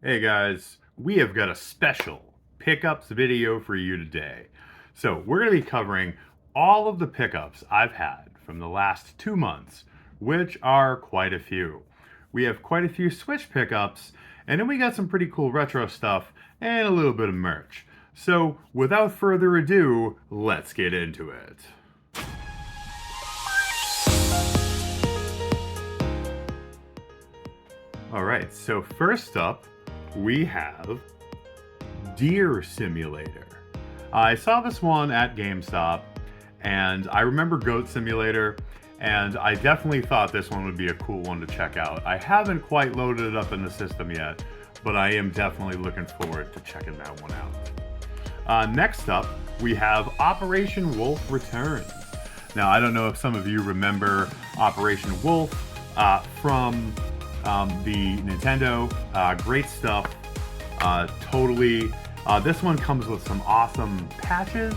Hey guys, we have got a special pickups video for you today. So, we're going to be covering all of the pickups I've had from the last 2 months, which are quite a few. We have quite a few Switch pickups, and then we got some pretty cool retro stuff and a little bit of merch. So, without further ado, let's get into it. Alright, so first up, we have Deer Simulator. I saw this one at GameStop, and I remember Goat Simulator, and I definitely thought this one would be a cool one to check out. I haven't quite loaded it up in the system yet, but I am definitely looking forward to checking that one out. Next up, we have Operation Wolf Returns. Now, I don't know if some of you remember Operation Wolf from the Nintendo. Great stuff. Totally. This one comes with some awesome patches.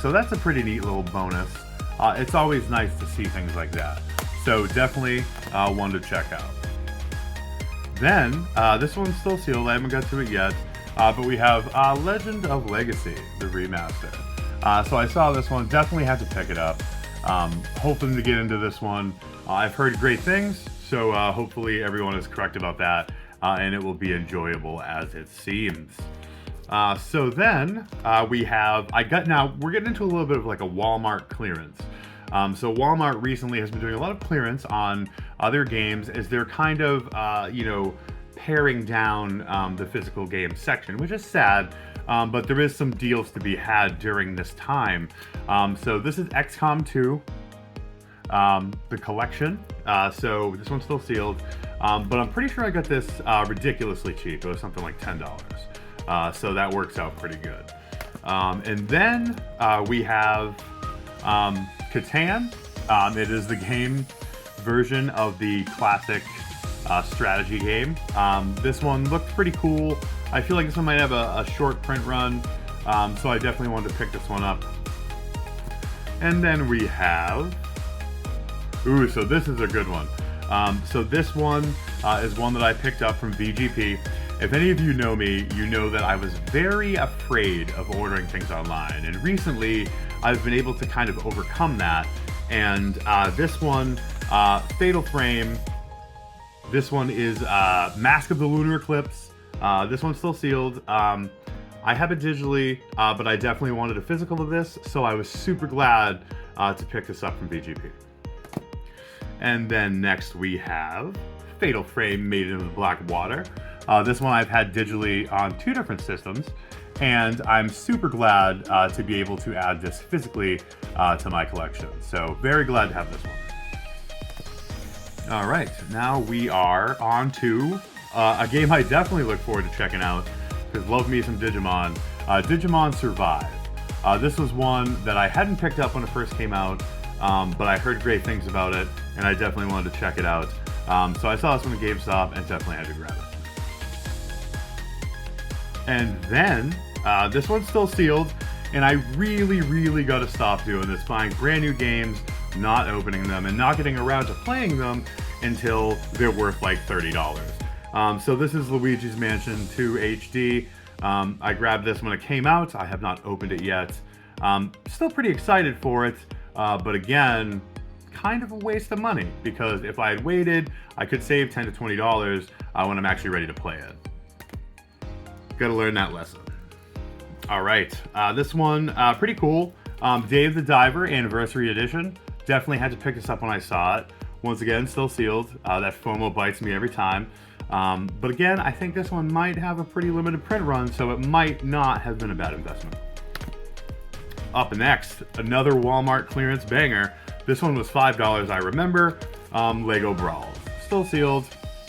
So that's a pretty neat little bonus. It's always nice to see things like that. So definitely one to check out. Then, this one's still sealed. I haven't got to it yet. But we have Legend of Legacy, the remaster. So I saw this one. Definitely had to pick it up. Hoping to get into this one. I've heard great things. So hopefully everyone is correct about that. And it will be enjoyable as it seems. So then we have, now we're getting into a little bit of like a Walmart clearance. So Walmart recently has been doing a lot of clearance on other games as they're kind of, paring down the physical game section, which is sad. But there is some deals to be had during this time. So this is XCOM 2, the collection. So this one's still sealed. But I'm pretty sure I got this ridiculously cheap. It was something like $10. So that works out pretty good. And then we have Catan. It is the game version of the classic strategy game. This one looked pretty cool. I feel like this one might have a short print run. So I definitely wanted to pick this one up. And then we have... Ooh, so this is a good one. So this one is one that I picked up from VGP. If any of you know me, you know that I was very afraid of ordering things online. And recently, I've been able to kind of overcome that. And this one, Fatal Frame. This one is Mask of the Lunar Eclipse. This one's still sealed. I have it digitally, but I definitely wanted a physical of this. So I was super glad to pick this up from VGP. And then next we have Fatal Frame Made in the Black Water. This one I've had digitally on 2 different systems, and I'm super glad to be able to add this physically to my collection. So very glad to have this one. All right, now we are on to a game I definitely look forward to checking out, because love me some Digimon. Digimon Survive. This was one that I hadn't picked up when it first came out, but I heard great things about it, and I definitely wanted to check it out. So I saw this one at GameStop and definitely had to grab it. And then, this one's still sealed, and I really got to stop doing this, buying brand new games, not opening them, and not getting around to playing them until they're worth like $30. So this is Luigi's Mansion 2 HD. I grabbed this when it came out. I have not opened it yet. Still pretty excited for it. But again, kind of a waste of money, because if I had waited, I could save $10 to $20 when I'm actually ready to play it. Gotta learn that lesson. All right, this one, pretty cool. Dave the Diver Anniversary Edition. Definitely had to pick this up when I saw it. Once again, still sealed. That FOMO bites me every time. But again, I think this one might have a pretty limited print run, so it might not have been a bad investment. Up next, another Walmart clearance banger. This one was $5, I remember. Lego Brawls. Still sealed.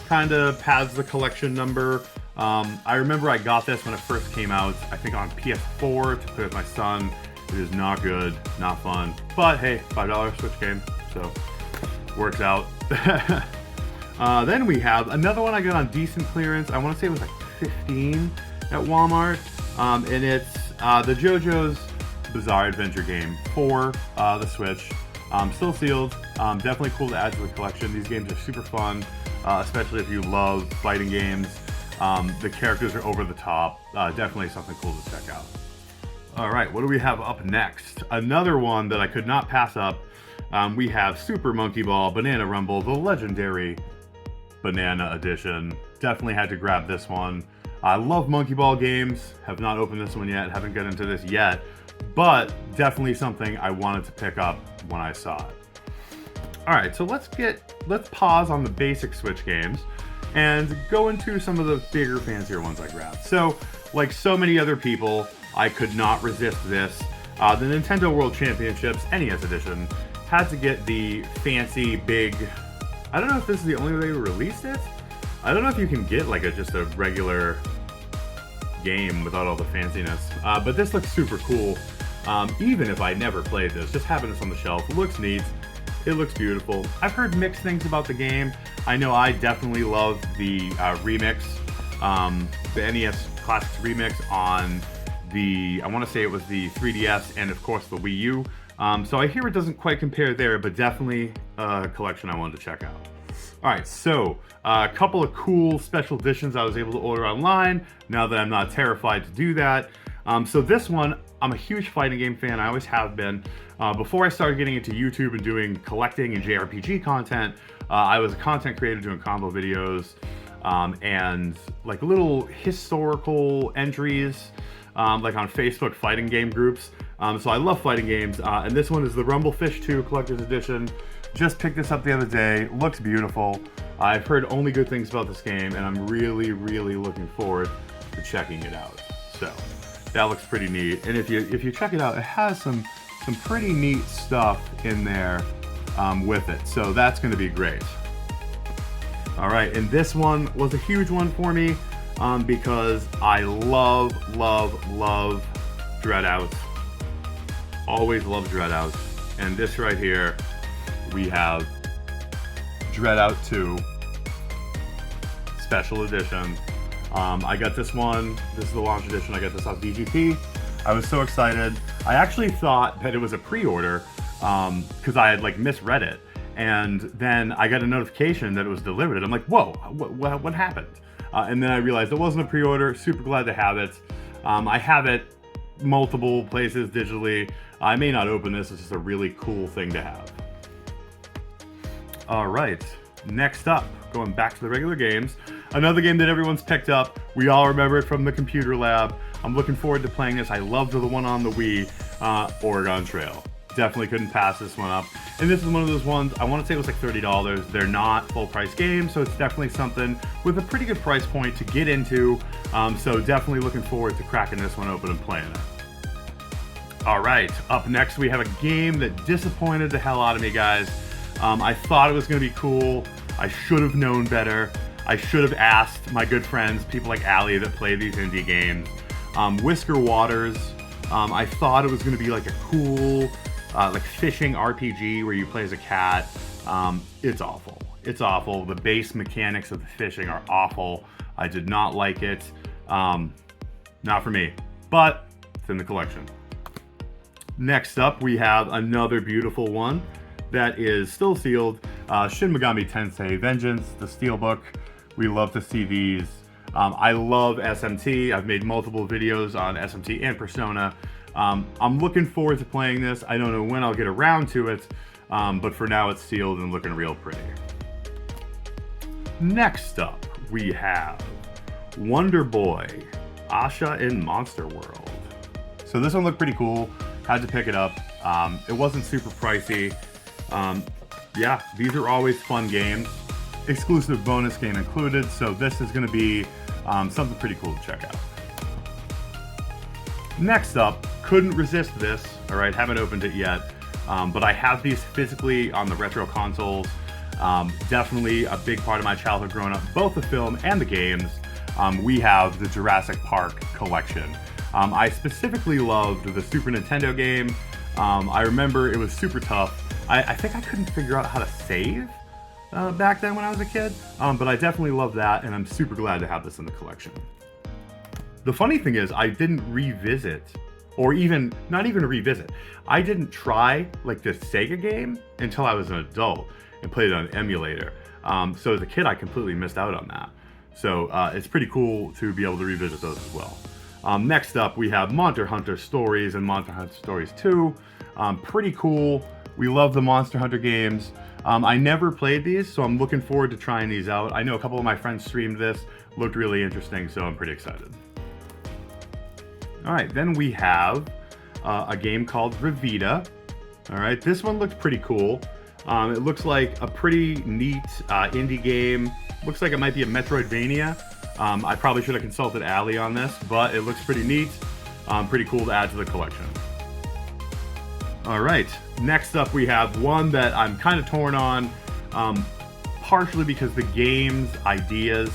Kinda pads the collection number. I remember I got this when it first came out, I think on PS4 to play with my son. It is not good, not fun. But hey, $5 Switch game, so works out. Then we have another one I got on decent clearance. I want to say it was like $15 at Walmart. And it's the JoJo's Bizarre Adventure game for the Switch. Still sealed. Definitely cool to add to the collection. These games are super fun, especially if you love fighting games. The characters are over the top. Definitely something cool to check out. All right, what do we have up next? Another one that I could not pass up. We have Super Monkey Ball Banana Rumble, the legendary Banana Edition. Definitely had to grab this one. I love Monkey Ball games. Have not opened this one yet. Haven't got into this yet. But definitely something I wanted to pick up when I saw it. All right, so let's pause on the basic Switch games and go into some of the bigger, fancier ones I grabbed. So, like so many other people, I could not resist this. The Nintendo World Championships NES Edition had to get the fancy, big... I don't know if this is the only way they released it. I don't know if you can get like just a regular game without all the fanciness. But this looks super cool. Even if I never played this, just having this on the shelf, it looks neat. It looks beautiful. I've heard mixed things about the game. I know I definitely love the remix, the NES Classics remix on the, I want to say it was the 3DS and of course the Wii U. So I hear it doesn't quite compare there, but definitely a collection I wanted to check out. All right, so a couple of cool special editions I was able to order online now that I'm not terrified to do that. So this one, I'm a huge fighting game fan. I always have been. Before I started getting into YouTube and doing collecting and JRPG content, I was a content creator doing combo videos and like little historical entries like on Facebook fighting game groups. So I love fighting games. And this one is the Rumble Fish 2 Collector's Edition. Just picked this up the other day. Looks beautiful. I've heard only good things about this game, and I'm really, really looking forward to checking it out. So that looks pretty neat. And if you check it out, it has some pretty neat stuff in there with it. So that's going to be great. All right, and this one was a huge one for me because I love Dreadouts. Always love Dreadouts. And this right here, we have Dreadout 2 Special Edition. I got this one. This is the launch edition. I got this off DGP. I was so excited. I actually thought that it was a pre-order because I had like misread it. And then I got a notification that it was delivered. And I'm like, whoa, what happened? And then I realized it wasn't a pre-order. Super glad to have it. I have it multiple places digitally. I may not open this. It's just a really cool thing to have. All right, next up, going back to the regular games, another game that everyone's picked up. We all remember it from the computer lab. I'm looking forward to playing this. I loved the one on the Wii, Oregon Trail. Definitely couldn't pass this one up. And this is one of those ones, I want to say it was like $30. They're not full price games, so it's definitely something with a pretty good price point to get into. So definitely looking forward to cracking this one open and playing it. All right, up next we have a game that disappointed the hell out of me, guys. I thought it was going to be cool. I should have known better. I should have asked my good friends, people like Allie that play these indie games. Whisker Waters. I thought it was going to be like a cool, like fishing RPG where you play as a cat. It's awful. It's awful. The base mechanics of the fishing are awful. I did not like it. Not for me, but it's in the collection. Next up, we have another beautiful one that is still sealed. Shin Megami Tensei Vengeance, the Steelbook. We love to see these. I love SMT. I've made multiple videos on SMT and Persona. I'm looking forward to playing this. I don't know when I'll get around to it, but for now it's sealed and looking real pretty. Next up, we have Wonder Boy, Asha in Monster World. So this one looked pretty cool. Had to pick it up. It wasn't super pricey. Yeah, these are always fun games. Exclusive bonus game included, so this is going to be something pretty cool to check out. Next up, couldn't resist this. All right, haven't opened it yet, but I have these physically on the retro consoles. Definitely a big part of my childhood growing up, both the film and the games. We have the Jurassic Park collection. I specifically loved the Super Nintendo game. I remember it was super tough. I think I couldn't figure out how to save back then when I was a kid, but I definitely love that, and I'm super glad to have this in the collection. The funny thing is, I didn't revisit, or not even revisit. I didn't try like the Sega game until I was an adult and played it on an emulator. So as a kid, I completely missed out on that. So it's pretty cool to be able to revisit those as well. Next up, we have Monster Hunter Stories and Monster Hunter Stories 2. Pretty cool. We love the Monster Hunter games. I never played these, so I'm looking forward to trying these out. I know a couple of my friends streamed this, looked really interesting, so I'm pretty excited. All right, then we have a game called Revita. All right, this one looked pretty cool. It looks like a pretty neat indie game. Looks like it might be a Metroidvania. I probably should have consulted Allie on this, but it looks pretty neat. Pretty cool to add to the collection. All right, next up we have one that I'm kind of torn on, partially because the game's ideas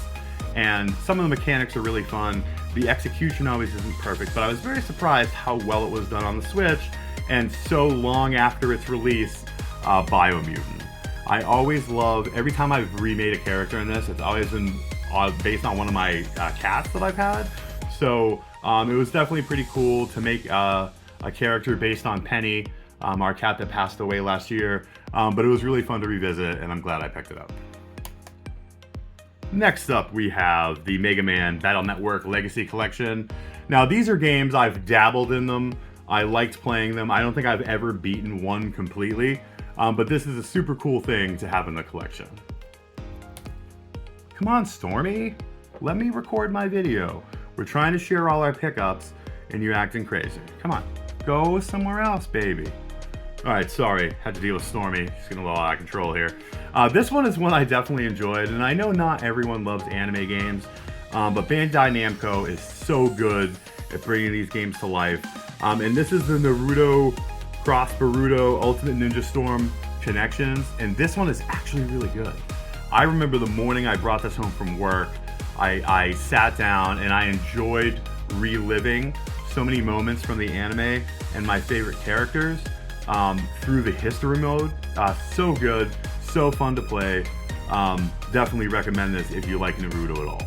and some of the mechanics are really fun. The execution always isn't perfect, but I was very surprised how well it was done on the Switch, and so long after its release, Biomutant. I always love, every time I've remade a character in this, it's always been based on one of my cats that I've had. So it was definitely pretty cool to make a character based on Penny, our cat that passed away last year. But it was really fun to revisit, and I'm glad I picked it up. Next up, we have the Mega Man Battle Network Legacy Collection. Now, these are games, I've dabbled in them. I liked playing them. I don't think I've ever beaten one completely, but this is a super cool thing to have in the collection. Come on, Stormy. Let me record my video. We're trying to share all our pickups, and you're acting crazy. Come on, go somewhere else, baby. All right, sorry, had to deal with Stormy. She's getting a little out of control here. This one is one I definitely enjoyed, and I know not everyone loves anime games, but Bandai Namco is so good at bringing these games to life. And this is the Naruto Cross Boruto Ultimate Ninja Storm Connections, and this one is actually really good. I remember the morning I brought this home from work, I sat down and I enjoyed reliving so many moments from the anime and my favorite characters through the history mode. So good, so fun to play. Definitely recommend this if you like Naruto at all.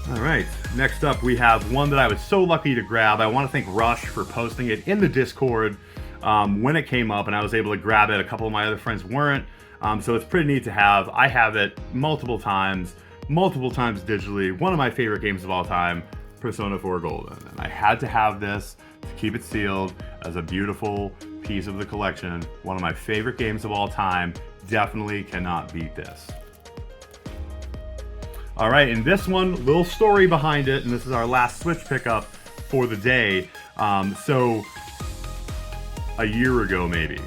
All right, next up we have one that I was so lucky to grab. I want to thank Rush for posting it in the Discord when it came up, and I was able to grab it. A couple of my other friends weren't, so it's pretty neat to have. I have it multiple times digitally. One of my favorite games of all time, Persona 4 Golden, and I had to have this to keep it sealed as a beautiful piece of the collection. One of my favorite games of all time. Definitely cannot beat this. All right, and this one, little story behind it, and this is our last Switch pickup for the day. So a year ago maybe,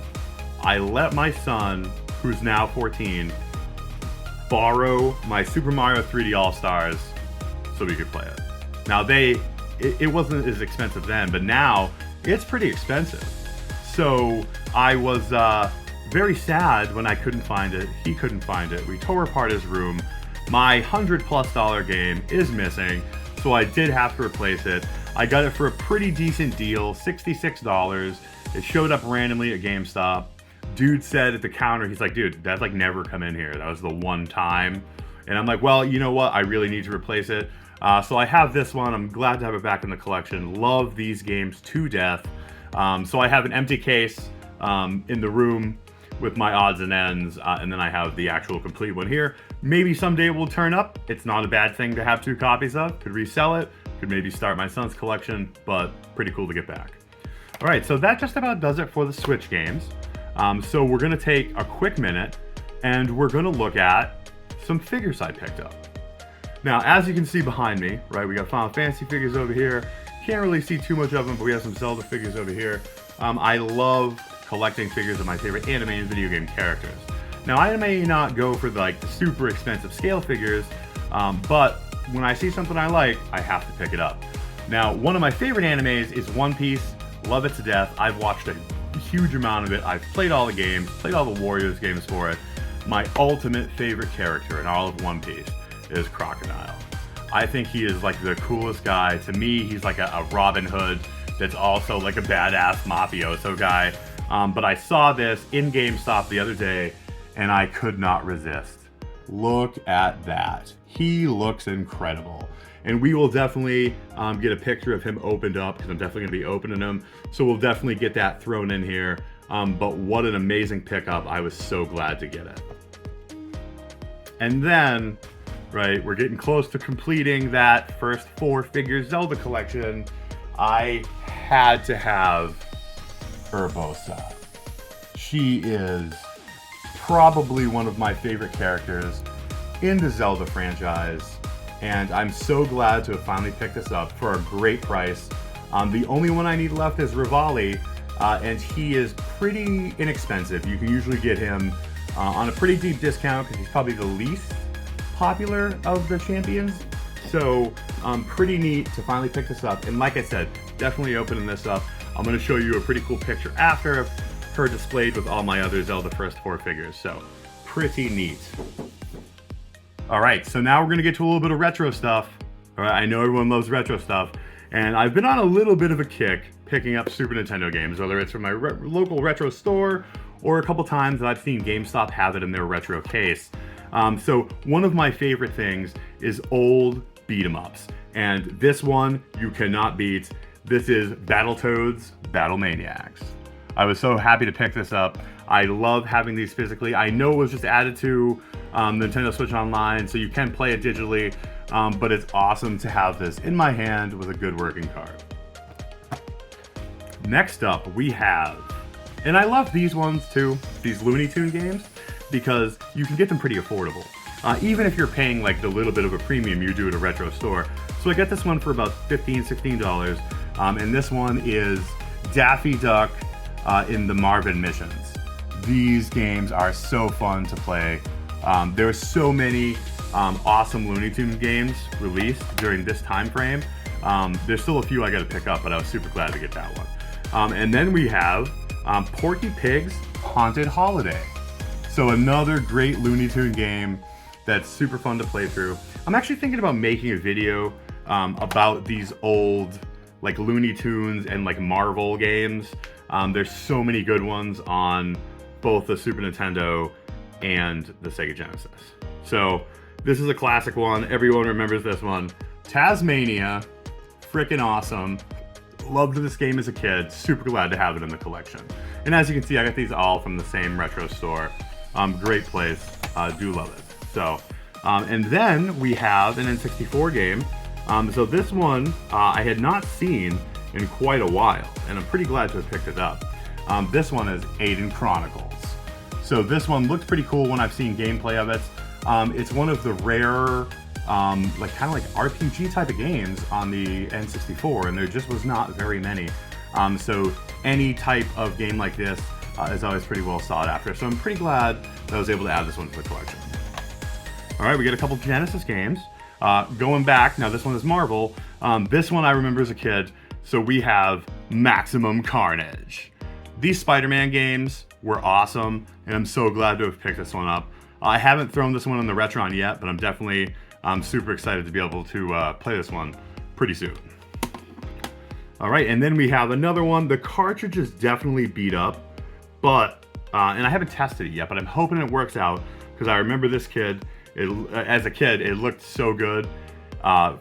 I let my son, who's now 14, borrow my Super Mario 3D All-Stars so we could play it. Now it wasn't as expensive then, but now it's pretty expensive. So I was very sad when I couldn't find it. He couldn't find it. We tore apart his room. My $100+ game is missing, so I did have to replace it. I got it for a pretty decent deal, $66. It showed up randomly at GameStop. Dude said at the counter, he's like, dude, that's like never come in here. That was the one time. And I'm like, well, you know what? I really need to replace it. So I have this one. I'm glad to have it back in the collection. Love these games to death. So I have an empty case in the room with my odds and ends, and then I have the actual complete one here. Maybe someday it will turn up. It's not a bad thing to have 2 copies of. Could resell it, could maybe start my son's collection, but pretty cool to get back. All right, so that just about does it for the Switch games. So we're gonna take a quick minute and we're gonna look at some figures I picked up. Now, as you can see behind me, right, we got Final Fantasy figures over here. Can't really see too much of them, but we have some Zelda figures over here. I love collecting figures of my favorite anime and video game characters. Now, I may not go for the super expensive scale figures, but when I see something I like, I have to pick it up. Now, one of my favorite animes is One Piece. Love it to death. I've watched a huge amount of it. I've played all the games, played all the Warriors games for it. My ultimate favorite character in all of One Piece is Crocodile. I think he is like the coolest guy. To me, he's like a Robin Hood that's also like a badass mafioso guy. But I saw this in GameStop the other day and I could not resist. Look at that. He looks incredible. And we will definitely get a picture of him opened up, because I'm definitely gonna be opening them. So we'll definitely get that thrown in here. But what an amazing pickup. I was so glad to get it. And then, right, we're getting close to completing that first 4-figure Zelda collection. I had to have Urbosa. She is probably one of my favorite characters in the Zelda franchise, and I'm so glad to have finally picked this up for a great price. The only one I need left is Rivali, and he is pretty inexpensive. You can usually get him on a pretty deep discount because he's probably the least popular of the champions. So pretty neat to finally pick this up. And like I said, definitely opening this up. I'm going to show you a pretty cool picture after of her displayed with all my other Zelda first 4 figures. So pretty neat. All right, so now we're going to get to a little bit of retro stuff. All right, I know everyone loves retro stuff, and I've been on a little bit of a kick picking up Super Nintendo games, whether it's from my local retro store or a couple times that I've seen GameStop have it in their retro case. So one of my favorite things is old beat 'em ups, and this one you cannot beat. This is Battletoads Battle Maniacs. I was so happy to pick this up. I love having these physically. I know it was just added to Nintendo Switch Online, so you can play it digitally, but it's awesome to have this in my hand with a good working card. Next up, we have, and I love these ones too, these Looney Tune games, because you can get them pretty affordable. Even if you're paying like the little bit of a premium you do at a retro store. So I got this one for about $15, $16, and this one is Daffy Duck in the Marvin missions. These games are so fun to play. There are so many awesome Looney Tunes games released during this time frame. There's still a few I got to pick up, but I was super glad to get that one. And then we have Porky Pig's Haunted Holiday. So another great Looney Tune game that's super fun to play through. I'm actually thinking about making a video about these old like Looney Tunes and like Marvel games. There's so many good ones on both the Super Nintendo and the Sega Genesis. So this is a classic one. Everyone remembers this one. Tasmania, freaking awesome. Loved this game as a kid. Super glad to have it in the collection. And as you can see, I got these all from the same retro store. Great place. Do love it. So, and then we have an N64 game. So this one I had not seen in quite a while, and I'm pretty glad to have picked it up. This one is Aiden Chronicles. So this one looked pretty cool when I've seen gameplay of it. It's one of the rare, like kind of like RPG type of games on the N64, and there just was not very many. So any type of game like this is always pretty well sought after. So I'm pretty glad that I was able to add this one to the collection. All right, we got a couple Genesis games. Going back, now this one is Marvel. This one I remember as a kid. So we have Maximum Carnage. These Spider-Man games were awesome, and I'm so glad to have picked this one up. I haven't thrown this one on the Retron yet, but I'm definitely super excited to be able to play this one pretty soon. All right, and then we have another one. The cartridge is definitely beat up, but, and I haven't tested it yet, but I'm hoping it works out, because I remember this kid, as a kid, it looked so good.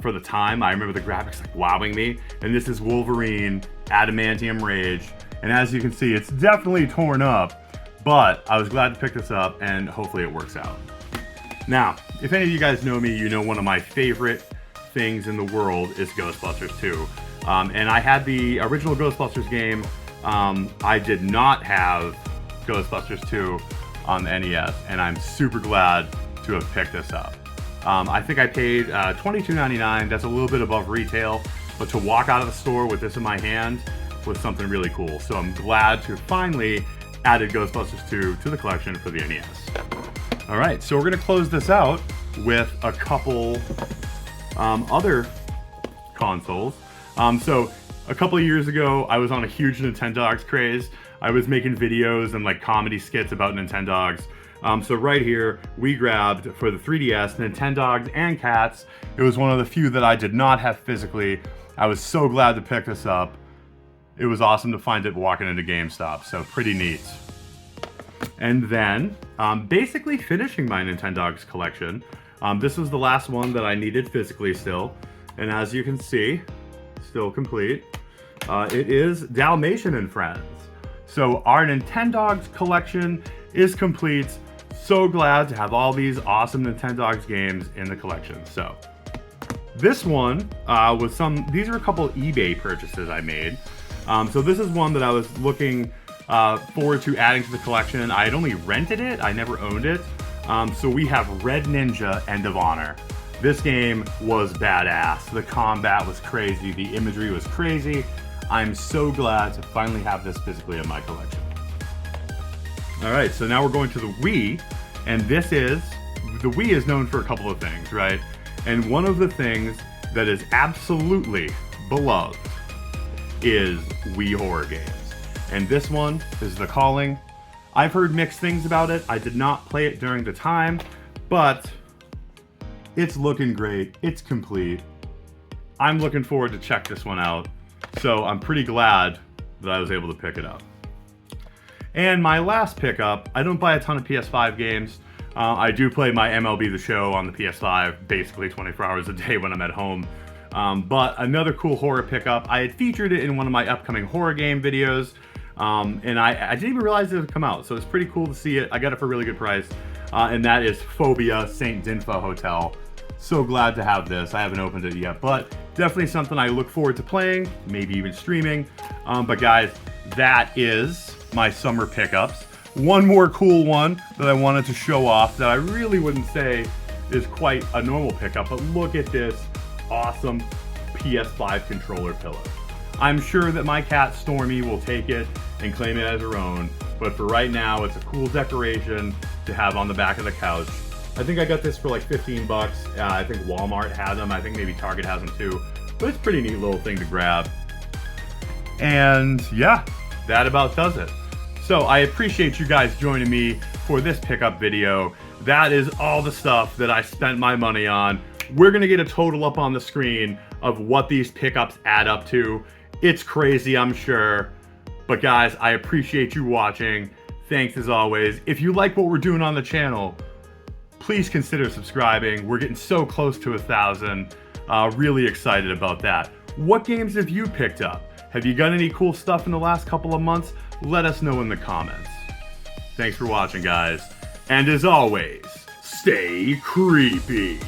For the time, I remember the graphics like wowing me. And this is Wolverine Adamantium Rage. And as you can see, it's definitely torn up, but I was glad to pick this up and hopefully it works out. Now, if any of you guys know me, you know one of my favorite things in the world is Ghostbusters 2. And I had the original Ghostbusters game. I did not have Ghostbusters 2 on the NES, and I'm super glad to have picked this up. I think I paid $22.99. That's a little bit above retail, but to walk out of the store with this in my hand was something really cool. So I'm glad to finally added Ghostbusters 2 to the collection for the NES. All right, so we're gonna close this out with a couple other consoles. So a couple of years ago, I was on a huge Nintendogs craze. I was making videos and like comedy skits about Nintendogs. So right here, we grabbed for the 3DS, Nintendogs and Cats. It was one of the few that I did not have physically. I was so glad to pick this up. It was awesome to find it walking into GameStop, so pretty neat. And then, basically finishing my Nintendogs collection. This was the last one that I needed physically still. And as you can see, still complete. It is Dalmatian and Friends. So our Nintendogs collection is complete. So glad to have all these awesome Nintendogs games in the collection. So this one was these are a couple eBay purchases I made. So this is one that I was looking forward to adding to the collection. I had only rented it, I never owned it. So we have Red Ninja End of Honor. This game was badass. The combat was crazy, the imagery was crazy. I'm so glad to finally have this physically in my collection. Alright, so now we're going to the Wii, and the Wii is known for a couple of things, right? And one of the things that is absolutely beloved is Wii horror games. And this one is The Calling. I've heard mixed things about it. I did not play it during the time, but it's looking great. It's complete. I'm looking forward to check this one out. So I'm pretty glad that I was able to pick it up. And my last pickup, I don't buy a ton of PS5 games. I do play my MLB The Show on the PS5 basically 24 hours a day when I'm at home. But another cool horror pickup, I had featured it in one of my upcoming horror game videos. And I didn't even realize it would come out, so it's pretty cool to see it. I got it for a really good price. And that is Phobia St. Dinfa Hotel. So glad to have this. I haven't opened it yet, but definitely something I look forward to playing, maybe even streaming. But guys, that is my summer pickups. One more cool one that I wanted to show off that I really wouldn't say is quite a normal pickup, but look at this awesome PS5 controller pillow. I'm sure that my cat Stormy will take it and claim it as her own, but for right now, it's a cool decoration to have on the back of the couch. I think I got this for like 15 bucks. I think Walmart has them. I think maybe Target has them too. But it's a pretty neat little thing to grab. And yeah, that about does it. So I appreciate you guys joining me for this pickup video. That is all the stuff that I spent my money on. We're gonna get a total up on the screen of what these pickups add up to. It's crazy, I'm sure. But guys, I appreciate you watching. Thanks as always. If you like what we're doing on the channel, please consider subscribing. We're getting so close to 1,000. Really excited about that. What games have you picked up? Have you got any cool stuff in the last couple of months? Let us know in the comments. Thanks for watching, guys. And as always, stay creepy.